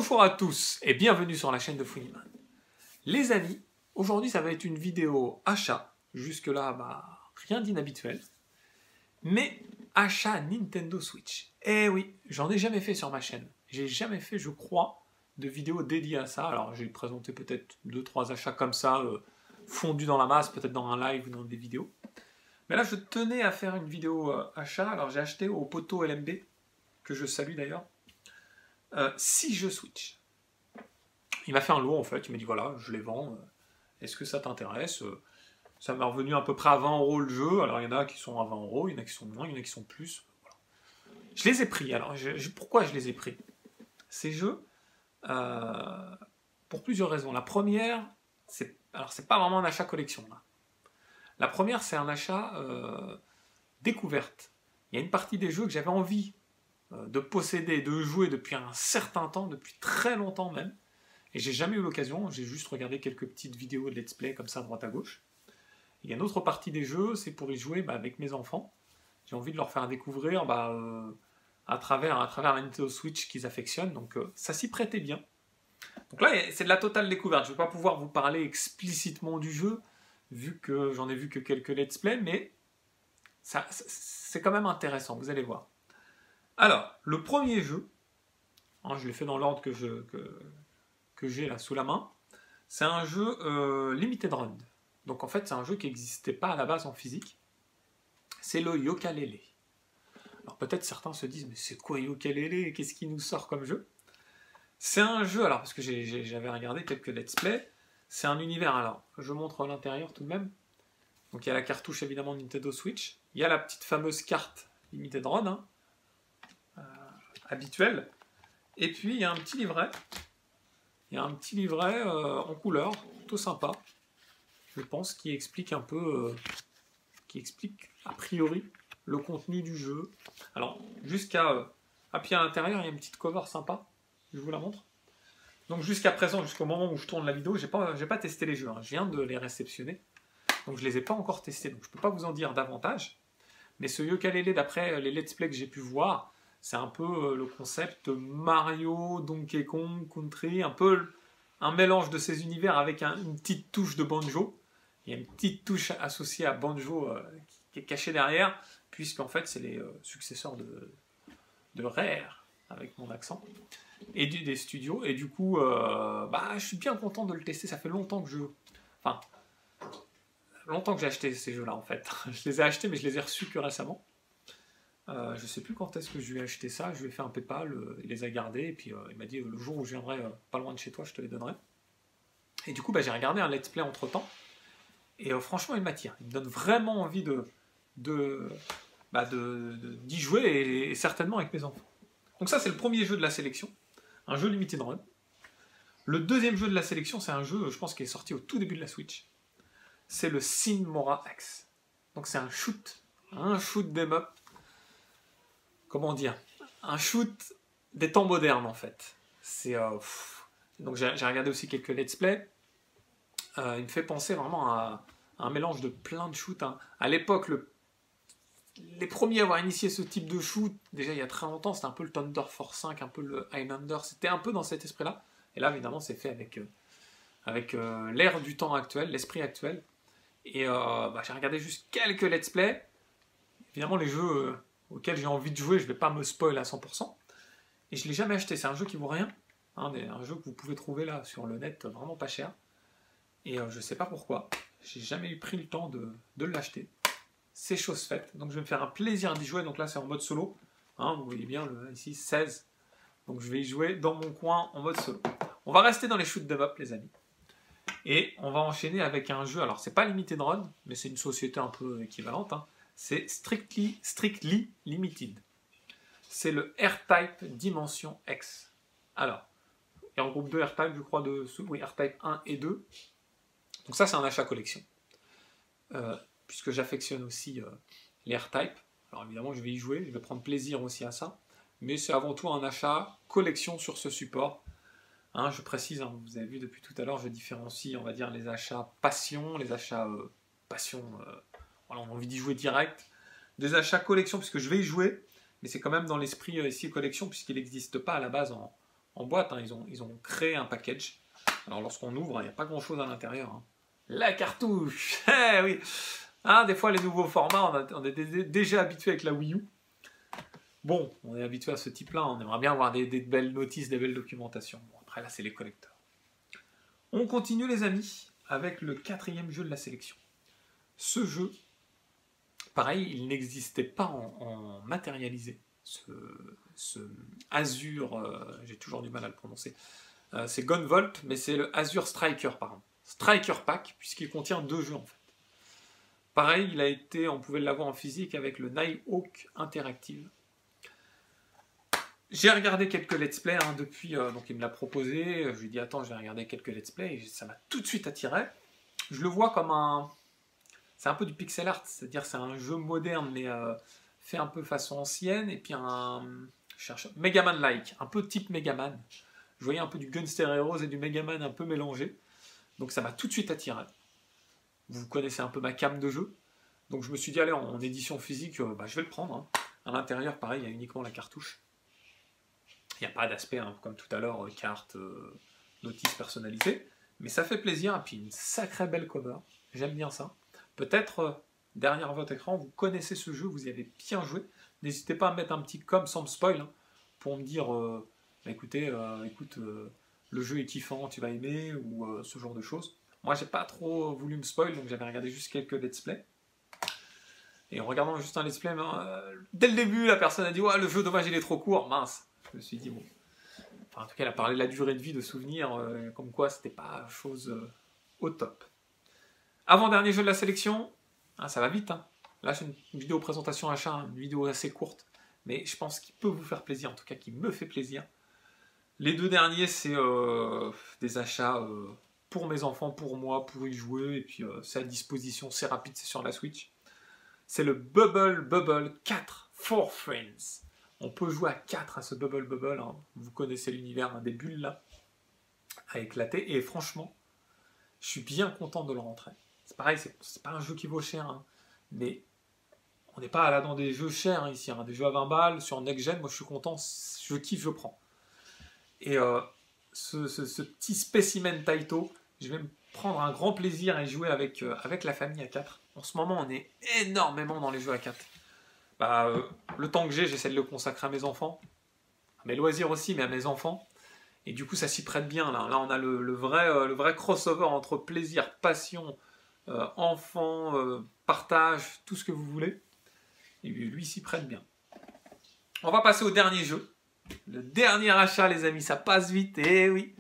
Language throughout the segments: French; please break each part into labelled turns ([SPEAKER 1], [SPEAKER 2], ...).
[SPEAKER 1] Bonjour à tous et bienvenue sur la chaîne de Funnyman. Les amis, aujourd'hui ça va être une vidéo achat, jusque-là rien d'inhabituel, mais achat Nintendo Switch. Eh oui, j'en ai jamais fait sur ma chaîne. J'ai jamais fait, je crois, de vidéo dédiée à ça. Alors j'ai présenté peut-être 2-3 achats comme ça, fondus dans la masse, peut-être dans un live ou dans des vidéos. Mais là je tenais à faire une vidéo achat, alors j'ai acheté au poteau LMB, que je salue d'ailleurs, 6 jeux Switch. Il m'a fait un lot en fait, il m'a dit voilà, je les vends, est-ce que ça t'intéresse? Ça m'est revenu à peu près à 20 € le jeu, alors il y en a qui sont à 20 €, il y en a qui sont moins, il y en a qui sont plus. Voilà. Je les ai pris, alors pourquoi je les ai pris? Ces jeux, pour plusieurs raisons. La première, c'est pas vraiment un achat collection là. La première, c'est un achat découverte. Il y a une partie des jeux que j'avais envie de posséder, de jouer depuis un certain temps, depuis très longtemps même, et j'ai jamais eu l'occasion, j'ai juste regardé quelques petites vidéos de let's play comme ça à droite à gauche. Il y a une autre partie des jeux, c'est pour y jouer avec mes enfants. J'ai envie de leur faire découvrir à travers la Nintendo Switch qu'ils affectionnent, donc ça s'y prêtait bien. Donc là, c'est de la totale découverte. Je ne vais pas pouvoir vous parler explicitement du jeu, vu que j'en ai vu que quelques let's play, mais c'est quand même intéressant, vous allez voir. Alors, le premier jeu, je l'ai fait dans l'ordre que j'ai là sous la main, c'est un jeu Limited Run. Donc en fait, c'est un jeu qui n'existait pas à la base en physique. C'est le Yooka-Laylee. Alors peut-être certains se disent, mais c'est quoi Yooka-Laylee? Qu'est-ce qui nous sort comme jeu? C'est un jeu, alors parce que j'avais regardé quelques let's play, c'est un univers, alors je montre l'intérieur tout de même. Donc il y a la cartouche évidemment Nintendo Switch, il y a la petite fameuse carte Limited Run, habituelle, et puis il y a un petit livret. Il y a un petit livret en couleur, plutôt sympa, je pense, qui explique un peu, qui explique a priori le contenu du jeu. Alors, à pied à l'intérieur, il y a une petite cover sympa, je vous la montre. Donc jusqu'à présent, jusqu'au moment où je tourne la vidéo, j'ai pas testé les jeux, je viens de les réceptionner, donc je les ai pas encore testés, donc je peux pas vous en dire davantage. Mais ce Yooka-Laylee, d'après les let's play que j'ai pu voir, c'est un peu le concept Mario, Donkey Kong, Country, un peu un mélange de ces univers avec une petite touche de banjo. Il y a une petite touche associée à banjo qui est cachée derrière, puisqu'en fait c'est les successeurs de Rare, avec mon accent, et des studios. Et du coup, je suis bien content de le tester. Ça fait longtemps que longtemps que j'ai acheté ces jeux-là en fait. Je les ai achetés, mais je les ai reçus que récemment. Je sais plus quand est-ce que je lui ai acheté ça, je lui ai fait un PayPal, il les a gardés, et puis il m'a dit le jour où je viendrai pas loin de chez toi, je te les donnerai. Et du coup, j'ai regardé un let's play entre temps, et franchement, il m'attire. Il me donne vraiment envie d'y jouer, et certainement avec mes enfants. Donc, ça, c'est le premier jeu de la sélection, un jeu Limited Run. Le deuxième jeu de la sélection, c'est un jeu, je pense, qui est sorti au tout début de la Switch. C'est le Sin Mora X. Donc, c'est un shoot 'em up. Comment dire, un shoot des temps modernes en fait. Donc j'ai regardé aussi quelques let's play. Il me fait penser vraiment à un mélange de plein de shoots. À l'époque, les premiers à avoir initié ce type de shoot, déjà il y a très longtemps, c'était un peu le Thunder Force 5, un peu le Highlander, c'était un peu dans cet esprit-là. Et là, évidemment, c'est fait avec l'ère du temps actuel, l'esprit actuel. Et j'ai regardé juste quelques let's play. Évidemment, les jeux auquel j'ai envie de jouer, je ne vais pas me spoil à 100%. Et je ne l'ai jamais acheté, c'est un jeu qui vaut rien. Un jeu que vous pouvez trouver là sur le net vraiment pas cher. Et je ne sais pas pourquoi, j'ai jamais eu pris le temps de l'acheter. C'est chose faite, donc je vais me faire un plaisir d'y jouer. Donc là c'est en mode solo, vous voyez bien ici 16. Donc je vais y jouer dans mon coin en mode solo. On va rester dans les shoot 'em up les amis. Et on va enchaîner avec un jeu, alors c'est pas Limited Run, mais c'est une société un peu équivalente, c'est Strictly Limited. C'est le R-Type Dimension X. Alors, il regroupe deux R-Type, je crois, R-Type 1 et 2. Donc ça, c'est un achat collection. Puisque j'affectionne aussi les R-Type. Alors évidemment, je vais y jouer, je vais prendre plaisir aussi à ça. Mais c'est avant tout un achat collection sur ce support. Je précise, vous avez vu depuis tout à l'heure, je différencie, on va dire, les achats passion, les achats passion... Voilà, on a envie d'y jouer direct. Des achats collection, puisque je vais y jouer, mais c'est quand même dans l'esprit ici collection, puisqu'il n'existe pas à la base en boîte, hein, ils ont créé un package. Alors lorsqu'on ouvre, il n'y a pas grand chose à l'intérieur. Hein. La cartouche. Eh oui. Hein, des fois les nouveaux formats, on est déjà habitué avec la Wii U. Bon, on est habitué à ce type-là, on aimerait bien avoir des belles notices, des belles documentations. Bon, après là c'est les collecteurs. On continue les amis avec le 4e jeu de la sélection. Ce jeu, pareil, il n'existait pas en matérialisé. Ce Azure, j'ai toujours du mal à le prononcer, c'est Gunvolt, mais c'est le Azure Striker, pardon. Striker Pack, puisqu'il contient 2 jeux en fait. Pareil, on pouvait l'avoir en physique avec le Nighthawk Interactive. J'ai regardé quelques let's play hein, depuis, donc il me l'a proposé, je lui ai dit attends je vais regarder quelques let's play, et ça m'a tout de suite attiré. Je le vois comme c'est un peu du pixel art, c'est-à-dire c'est un jeu moderne mais fait un peu façon ancienne, et puis je cherche Megaman-like, un peu type Megaman. Je voyais un peu du Gunstar Heroes et du Megaman un peu mélangé, donc ça m'a tout de suite attiré. Vous connaissez un peu ma cam de jeu, donc je me suis dit allez en édition physique, je vais le prendre. Hein. À l'intérieur pareil, il y a uniquement la cartouche. Il n'y a pas d'aspect, hein, comme tout à l'heure, carte, notice personnalisée. Mais ça fait plaisir, et puis une sacrée belle cover. J'aime bien ça. Peut-être, derrière votre écran, vous connaissez ce jeu, vous y avez bien joué. N'hésitez pas à mettre un petit com sans me spoil, hein, pour me dire, écoute, le jeu est kiffant, tu vas aimer, ou ce genre de choses. Moi, j'ai pas trop voulu me spoil, donc j'avais regardé juste quelques let's play. Et en regardant juste un let's play, dès le début, la personne a dit « Ouais, le jeu, dommage, il est trop court. » Mince. Je me suis dit, bon... Enfin, en tout cas, elle a parlé de la durée de vie, de souvenirs, comme quoi c'était pas chose au top. Avant-dernier jeu de la sélection, hein, ça va vite. Hein. Là, c'est une vidéo présentation achat, hein, une vidéo assez courte, mais je pense qu'il peut vous faire plaisir, en tout cas qui me fait plaisir. Les 2 derniers, c'est des achats pour mes enfants, pour moi, pour y jouer, et puis c'est à disposition, c'est rapide, c'est sur la Switch. C'est le Bubble 4 for Friends. On peut jouer à 4 à ce Bubble, hein. Vous connaissez l'univers hein, des bulles là, à éclater, et franchement, je suis bien content de le rentrer. C'est pareil, c'est pas un jeu qui vaut cher, hein, mais on n'est pas là dans des jeux chers hein, ici, hein, des jeux à 20 balles, sur Next Gen, moi je suis content, je kiffe, je prends. Et ce petit spécimen Taito, je vais me prendre un grand plaisir à y jouer avec la famille à 4. En ce moment, on est énormément dans les jeux à 4. Le temps que j'essaie de le consacrer à mes enfants, à mes loisirs aussi, mais à mes enfants. Et du coup, ça s'y prête bien. Là on a le vrai crossover entre plaisir, passion, enfant, partage, tout ce que vous voulez. Et lui s'y prête bien. On va passer au dernier jeu. Le dernier achat, les amis, ça passe vite. Eh oui,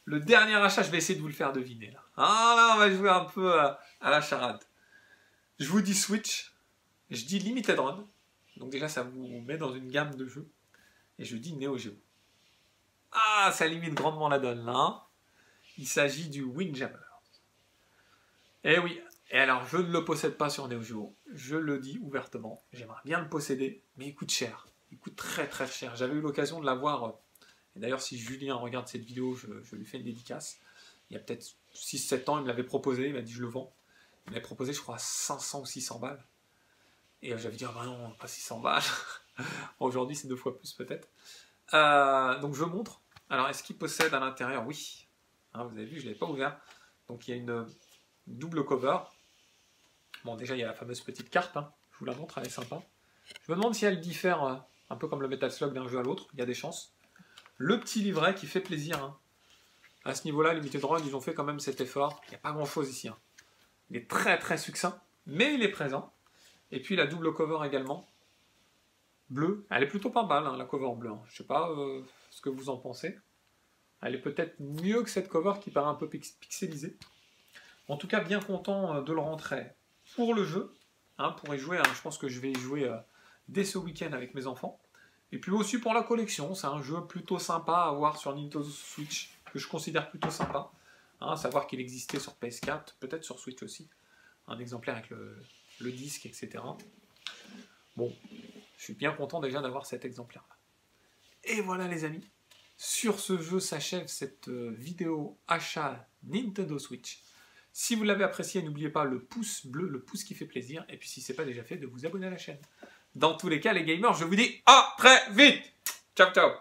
[SPEAKER 1] le dernier achat, je vais essayer de vous le faire deviner. Là, on va jouer un peu à la charade. Je vous dis Switch, je dis Limited Run. Donc déjà, ça vous met dans une gamme de jeux. Et je dis Neo Geo. Ah, ça limite grandement la donne, là. Hein. Il s'agit du Windjammer. Eh oui. Et alors, je ne le possède pas sur Neo Geo. Je le dis ouvertement. J'aimerais bien le posséder, mais il coûte cher. Il coûte très très cher. J'avais eu l'occasion de l'avoir. Et d'ailleurs, si Julien regarde cette vidéo, je lui fais une dédicace. Il y a peut-être 6-7 ans, il me l'avait proposé. Il m'a dit, je le vends. Il m'avait proposé, je crois, 500 ou 600 balles. Et j'avais dit, ah ben non, pas 600 balles. Aujourd'hui, c'est 2 fois plus peut-être. Donc je montre. Alors, est-ce qu'il possède à l'intérieur? Oui. Hein, vous avez vu, je ne l'avais pas ouvert. Donc il y a une double cover. Bon, déjà, il y a la fameuse petite carte. Hein. Je vous la montre, elle est sympa. Je me demande si elle diffère un peu comme le Metal Slug d'un jeu à l'autre. Il y a des chances. Le petit livret qui fait plaisir. Hein. À ce niveau-là, Limited Run, ils ont fait quand même cet effort. Il n'y a pas grand-chose ici. Hein. Il est très très succinct, mais il est présent. Et puis la double cover également. Bleue. Elle est plutôt pas mal, hein, la cover bleue. Hein. Je ne sais pas ce que vous en pensez. Elle est peut-être mieux que cette cover qui paraît un peu pixelisée. En tout cas, bien content de le rentrer pour le jeu. Hein, pour y jouer, hein, je pense que je vais y jouer dès ce week-end avec mes enfants. Et puis aussi pour la collection, c'est un jeu plutôt sympa à avoir sur Nintendo Switch, que je considère plutôt sympa. Hein, savoir qu'il existait sur PS4, peut-être sur Switch aussi. Un exemplaire avec le disque, etc. Bon, je suis bien content déjà d'avoir cet exemplaire-là. Et voilà les amis, sur ce jeu s'achève cette vidéo achat Nintendo Switch. Si vous l'avez apprécié, n'oubliez pas le pouce bleu, le pouce qui fait plaisir. Et puis si ce n'est pas déjà fait, de vous abonner à la chaîne. Dans tous les cas, les gamers, je vous dis à très vite. Ciao, ciao.